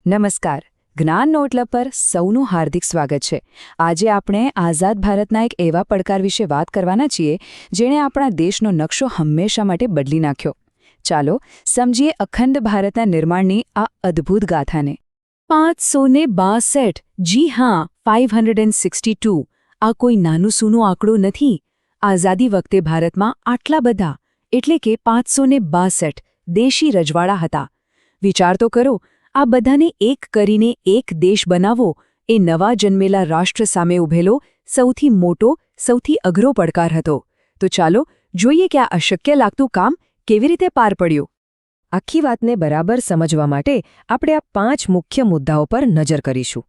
નમસ્કાર. જ્ઞાન નોટલા પર સૌનું હાર્દિક સ્વાગત છે. આજે આપણે આઝાદ ભારતના એક એવા પડકાર વિશે વાત કરવાના છીએ જેણે આપણા દેશનો નકશો હંમેશા માટે બદલી નાખ્યો. ચાલો સમજીએ અખંડ ભારતના નિર્માણની આ અદ્ભુત ગાથાને. 562. જી હા, 562. આ કોઈ નાનું સૂનું આંકડો નથી. આઝાદી વખતે ભારતમાં આટલા બધા એટલે કે 562 દેશી રજવાડા હતા. વિચાર તો કરો, આ બધાને એક કરીને એક દેશ બનાવવો એ નવા જન્મેલા રાષ્ટ્ર સામે ઊભેલો સૌથી મોટો, સૌથી અઘરો પડકાર હતો. તો ચાલો જોઈએ કે આ અશક્ય લાગતું કામ કેવી રીતે પાર પડ્યું. આખી વાતને બરાબર સમજવા માટે આપણે આ 5 મુખ્ય મુદ્દાઓ પર નજર કરીશું.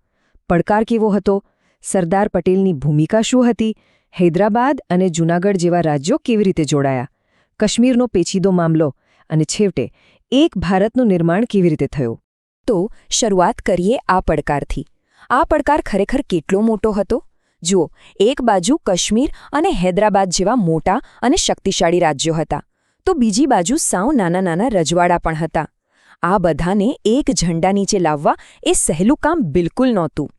પડકાર કેવો હતો? સરદાર પટેલની ભૂમિકા શું હતી? હૈદરાબાદ અને જૂનાગઢ જેવા રાજ્યો કેવી રીતે જોડાયા? કાશ્મીરનો પેચીદો મામલો અને છેવટે એક ભારતનું નિર્માણ કેવી રીતે થયું? તો શરૂઆત કરીએ આ પડકારથી. આ પડકાર ખરેખર કેટલો મોટો હતો? જુઓ, એક બાજુ કાશ્મીર અને હૈદરાબાદ જેવા મોટા અને શક્તિશાળી રાજ્યો હતા, તો બીજી બાજુ સાવ નાના નાના રજવાડા પણ હતા. આ બધાને એક ઝંડા નીચે લાવવા એ સહેલું કામ બિલકુલ નહોતું.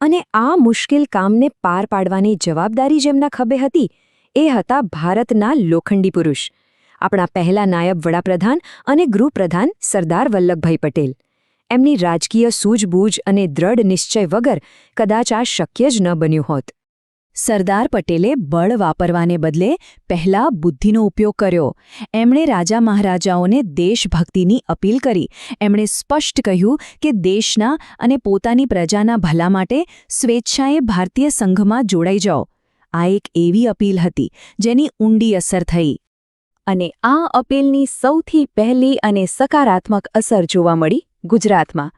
અને આ મુશ્કેલ કામને પાર પાડવાની જવાબદારી જેમના ખભે હતી એ હતા ભારતના લોખંડી પુરુષ, આપણા પહેલા નાયબ વડાપ્રધાન અને ગૃહપ્રધાન સરદાર વલ્લભભાઈ પટેલ. એમની રાજકીય સૂઝબૂઝ અને દ્રઢ નિશ્ચય વગર કદાચ આ શક્ય જ ન બન્યું હોત. સરદાર પટેલે બળ વાપરવાને બદલે પહેલા બુદ્ધિનો ઉપયોગ કર્યો. એમણે રાજા મહારાજાઓને દેશભક્તિની અપીલ કરી. એમણે સ્પષ્ટ કહ્યું કે દેશના અને પોતાની પ્રજાના ભલા માટે સ્વેચ્છાએ ભારતીય સંઘમાં જોડાઈ જાઓ. આ એક એવી અપીલ હતી જેની ઊંડી અસર થઈ. અને આ અપીલની સૌથી પહેલી અને સકારાત્મક અસર જોવા મળી ગુજરાતમાં.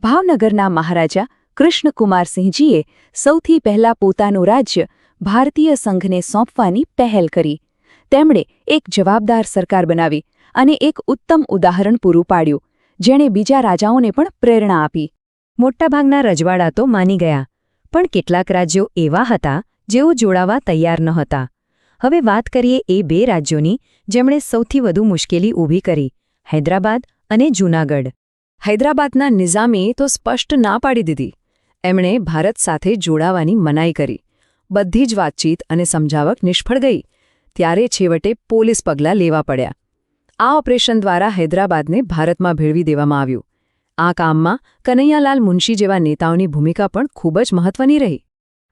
ભાવનગરના મહારાજા કૃષ્ણકુમારસિંહજીએ સૌથી પહેલા પોતાનું રાજ્ય ભારતીય સંઘને સોંપવાની પહેલ કરી. તેમણે એક જવાબદાર સરકાર બનાવી અને એક ઉત્તમ ઉદાહરણ પૂરું પાડ્યું, જેણે બીજા રાજાઓને પણ પ્રેરણા આપી. મોટાભાગના રજવાડા તો માની ગયા, પણ કેટલાક રાજ્યો એવા હતા જેઓ જોડાવા તૈયાર નહોતા. હવે વાત કરીએ એ 2 રાજ્યોની જેમણે સૌથી વધુ મુશ્કેલી ઊભી કરી, હૈદરાબાદ અને જૂનાગઢ. હૈદરાબાદના નિઝામે તો સ્પષ્ટ ના પાડી દીધી. એમણે ભારત સાથે જોડાવાની મનાઈ કરી. બધી જ વાતચીત અને સમજાવટ નિષ્ફળ ગઈ. ત્યારે છેવટે પોલીસ પગલાં લેવા પડ્યા. આ ઓપરેશન દ્વારા હૈદરાબાદને ભારતમાં ભેળવી દેવામાં આવ્યું. આ કામમાં કનૈયાલાલ મુનશી જેવા નેતાઓની ભૂમિકા પણ ખૂબ જ મહત્વની રહી.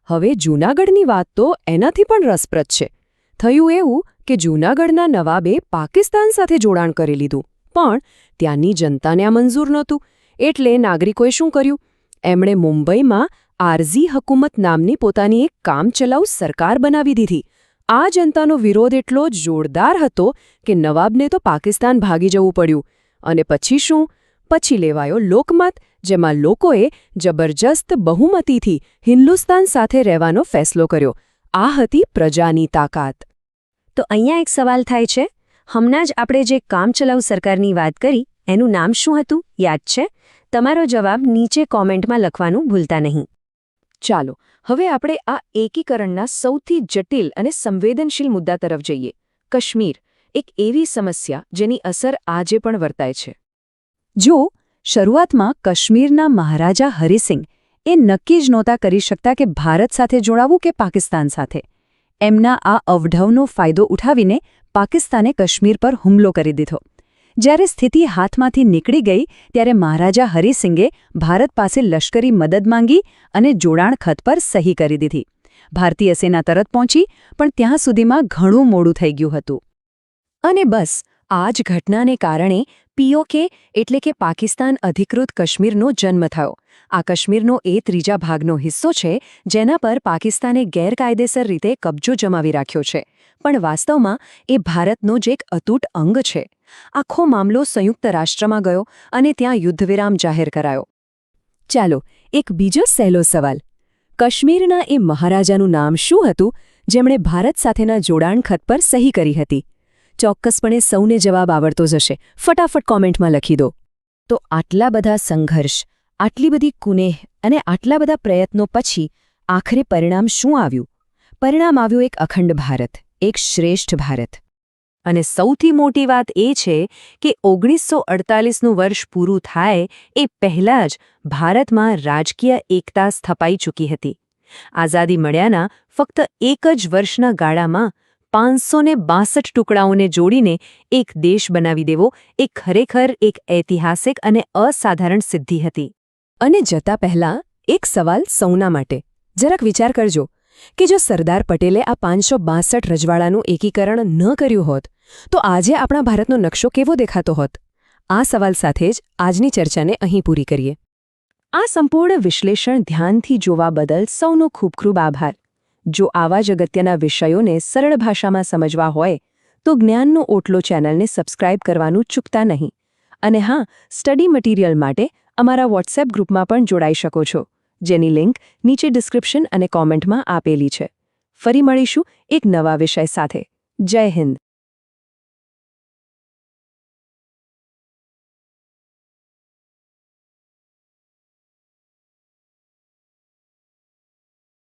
હવે જૂનાગઢની વાત તો એનાથી પણ રસપ્રદ છે. થયું એવું કે જૂનાગઢના નવાબે પાકિસ્તાન સાથે જોડાણ કરી લીધું, પણ ત્યાંની જનતાને આ મંજૂર નહોતું. એટલે નાગરિકોએ શું કર્યું? એમણે મુંબઈમાં આરઝી હકુમત નામની પોતાની એક કામચલાઉ સરકાર બનાવી દીધી. આ જનતાનો વિરોધ એટલો જોરદાર હતો કે નવાબને તો પાકિસ્તાન ભાગી જવું પડ્યું. અને પછી શું? પછી લેવાયો લોકમત, જેમાં લોકોએ જબરજસ્ત બહુમતીથી હિન્દુસ્તાન સાથે રહેવાનો ફેસલો કર્યો. આ હતી પ્રજાની તાકાત. તો અહીંયા એક સવાલ થાય છે. હમણાં જ આપણે જે કામચલાઉ સરકારની વાત કરી એનું નામ શું હતું? યાદ છે? તમારો જવાબ નીચે કોમેન્ટમાં લખવાનું ભૂલતા નહીં. ચાલો હવે આપણે આ એકીકરણના સૌથી જટિલ અને સંવેદનશીલ મુદ્દા તરફ જઈએ. કાશ્મીર, એક એવી સમસ્યા જેની અસર આજે પણ વર્તાય છે. જો શરૂઆતમાં કાશ્મીરના મહારાજા હરિસિંહ એ નક્કી જ નહોતા કરી શકતા કે ભારત સાથે જોડાવું કે પાકિસ્તાન સાથે. એમના આ અવઢવનો ફાયદો ઉઠાવીને પાકિસ્તાને કાશ્મીર પર હુમલો કરી દીધો. જ્યારે સ્થિતિ હાથમાંથી નીકળી ગઈ ત્યારે મહારાજા હરિસિંગે ભારત પાસે લશ્કરી મદદ માંગી અને જોડાણ ખત પર સહી કરી દીધી. ભારતીય સેના તરત પહોંચી, પણ ત્યાં સુધીમાં ઘણું મોડું થઈ ગયું હતું. અને બસ આ જ ઘટનાને કારણે પીઓકે એટલે કે પાકિસ્તાન અધિકૃત કાશ્મીરનો જન્મ થયો. આ કાશ્મીરનો એ ત્રીજા ભાગનો હિસ્સો છે જેના પર પાકિસ્તાને ગેરકાયદેસર રીતે કબજો જમાવી રાખ્યો છે, પણ વાસ્તવમાં એ ભારતનો જ એક અતૂટ અંગ છે. આખો મામલો સંયુક્ત રાષ્ટ્રમાં ગયો અને ત્યાં યુદ્ધવિરામ જાહેર કરાયો. ચાલો એક બીજો સહેલો સવાલ. કાશ્મીરના એ મહારાજાનું નામ શું હતું જેમણે ભારત સાથેના જોડાણ ખત પર સહી કરી હતી? ચોક્કસપણે સૌને જવાબ આવડતો જ હશે. ફટાફટ કોમેન્ટમાં લખી દો. તો આટલા બધા સંઘર્ષ, આટલી બધી કુનેહ અને આટલા બધા પ્રયત્નો પછી આખરે પરિણામ શું આવ્યું? પરિણામ આવ્યું એક અખંડ ભારત, એક શ્રેષ્ઠ ભારત. અને સૌથી મોટી વાત એ છે કે 1948નું વર્ષ પૂરું થાય એ પહેલાં જ ભારતમાં રાજકીય એકતા સ્થપાઈ ચૂકી હતી. આઝાદી મળ્યાના ફક્ત એક જ વર્ષના ગાળામાં 562 ટુકડાઓને જોડીને એક દેશ બનાવી દેવો એ ખરેખર એક ઐતિહાસિક અને અસાધારણ સિદ્ધિ હતી. અને જતા પહેલા એક સવાલ સૌના માટે. જરાક વિચાર કરજો કે જો સરદાર પટેલે આ 562 રજવાડાનું એકીકરણ ન કર્યું હોત તો આજે આપણા ભારતનો નકશો કેવો દેખાતો હોત? આ સવાલ સાથે જ આજની ચર્ચાને અહીં પૂરી કરીએ. આ સંપૂર્ણ વિશ્લેષણ ધ્યાનથી જોવા બદલ સૌનો ખૂબ ખૂબ આભાર. જો આવા જ અગત્યના વિષયોને સરળ ભાષામાં સમજવા હોય તો જ્ઞાનનો ઓટલો ચેનલને સબસ્ક્રાઇબ કરવાનું ચૂકતા નહીં. અને હા, સ્ટડી મટીરિયલ માટે અમારા વોટ્સએપ ગ્રુપમાં પણ જોડાઈ શકો છો, જેની લિંક નીચે ડિસ્ક્રિપ્શન અને કોમેન્ટમાં આપેલી છે. ફરી મળીશું એક નવા વિષય સાથે. જય હિન્દ.